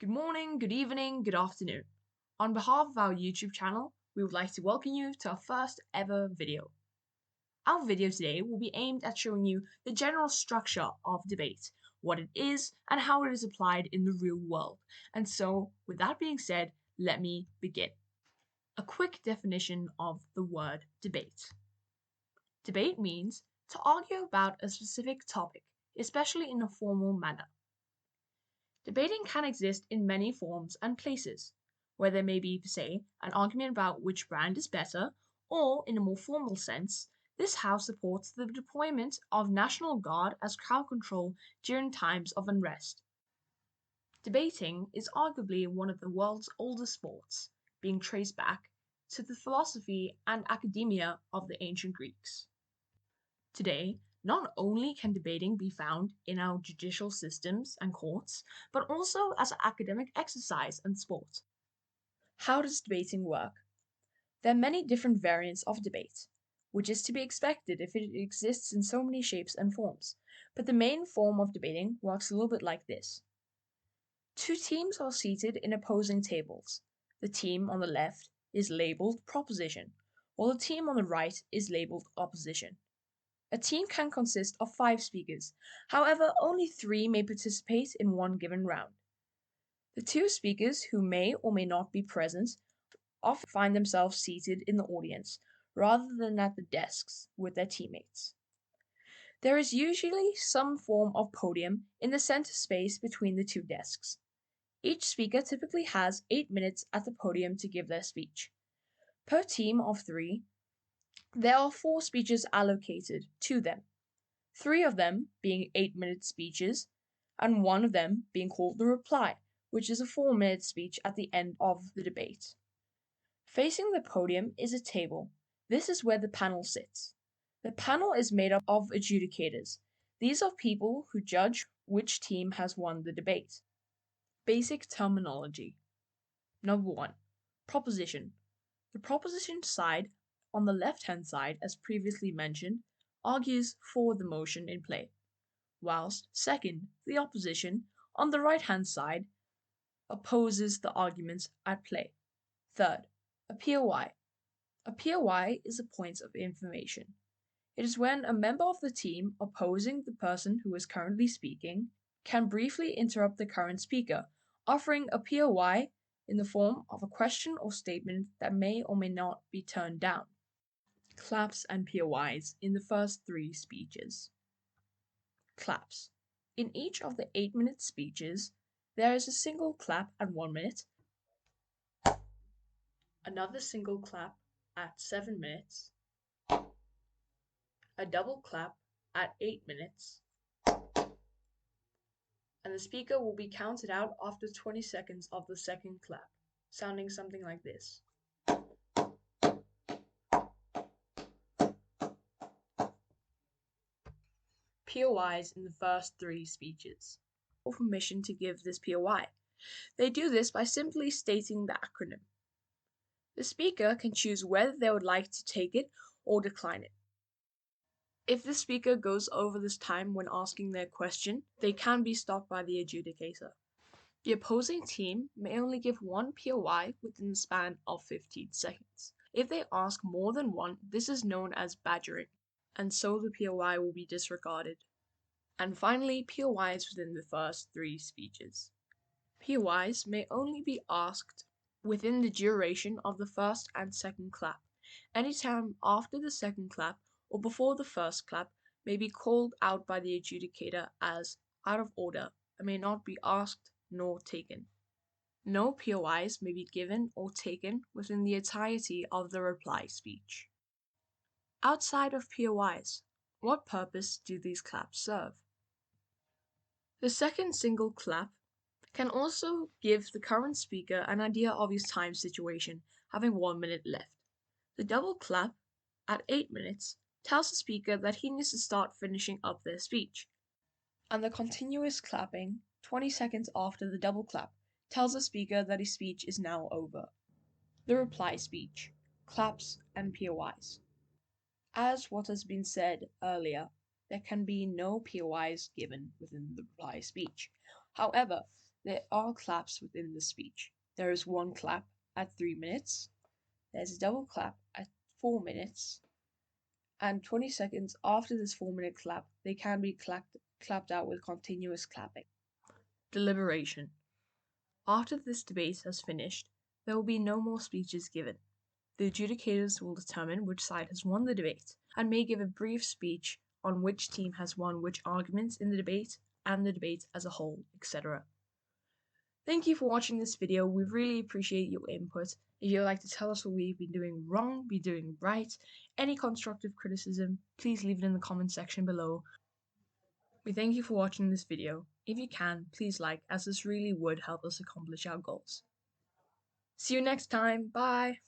Good morning, good evening, good afternoon. On behalf of our YouTube channel, we would like to welcome you to our first ever video. Our video today will be aimed at showing you the general structure of debate, what it is, and how it is applied in the real world. And so, with that being said, let me begin. A quick definition of the word debate. Debate means to argue about a specific topic, especially in a formal manner. Debating can exist in many forms and places, where there may be, say, an argument about which brand is better, or, in a more formal sense, this House supports the deployment of National Guard as crowd control during times of unrest. Debating is arguably one of the world's oldest sports, being traced back to the philosophy and academia of the ancient Greeks. Today, not only can debating be found in our judicial systems and courts, but also as an academic exercise and sport. How does debating work? There are many different variants of debate, which is to be expected if it exists in so many shapes and forms, but the main form of debating works a little bit like this. Two teams are seated in opposing tables. The team on the left is labeled proposition, while the team on the right is labeled opposition. A team can consist of 5 speakers, however, only 3 may participate in one given round. The 2 speakers who may or may not be present often find themselves seated in the audience, rather than at the desks with their teammates. There is usually some form of podium in the center space between the 2 desks. Each speaker typically has 8 minutes at the podium to give their speech. Per team of 3, there are 4 speeches allocated to them, 3 of them being 8-minute speeches, and 1 of them being called the reply, which is a 4-minute speech at the end of the debate. Facing the podium is a table. This is where the panel sits. The panel is made up of adjudicators. These are people who judge which team has won the debate. Basic terminology. Number 1. Proposition. The proposition side, on the left-hand side, as previously mentioned, argues for the motion in play, whilst second, the opposition, on the right-hand side, opposes the arguments at play. Third, a POI. A POI is a point of information. It is when a member of the team opposing the person who is currently speaking can briefly interrupt the current speaker, offering a POI in the form of a question or statement that may or may not be turned down. Claps and POIs in the first 3 speeches. Claps. In each of the 8-minute speeches, there is a single clap at 1 minute, another single clap at 7 minutes, a double clap at 8 minutes, and the speaker will be counted out after 20 seconds of the second clap, sounding something like this. POIs in the first 3 speeches. For permission to give this POI. They do this by simply stating the acronym. The speaker can choose whether they would like to take it or decline it. If the speaker goes over this time when asking their question, they can be stopped by the adjudicator. The opposing team may only give 1 POI within the span of 15 seconds. If they ask more than 1, this is known as badgering, and so the POI will be disregarded. And finally, POIs within the first 3 speeches. POIs may only be asked within the duration of the first and second clap. Any time after the second clap or before the first clap may be called out by the adjudicator as out of order and may not be asked nor taken. No POIs may be given or taken within the entirety of the reply speech. Outside of POIs, what purpose do these claps serve? The second single clap can also give the current speaker an idea of his time situation, having 1 minute left. The double clap, at 8 minutes, tells the speaker that he needs to start finishing up their speech. And the continuous clapping, 20 seconds after the double clap, tells the speaker that his speech is now over. The reply speech, claps and POIs. As what has been said earlier, there can be no POIs given within the reply speech. However, There are claps within the speech. There is one clap at 3 minutes, there's a double clap at 4 minutes, and 20 seconds after this 4-minute clap, they can be clapped out with continuous clapping. Deliberation. After this debate has finished, there will be no more speeches given. The adjudicators will determine which side has won the debate and may give a brief speech on which team has won which arguments in the debate and the debate as a whole, etc. Thank you for watching this video. We really appreciate your input. If you'd like to tell us what we've been doing wrong, be doing right, any constructive criticism, please leave it in the comment section below. We thank you for watching this video. If you can, please like, as this really would help us accomplish our goals. See you next time. Bye!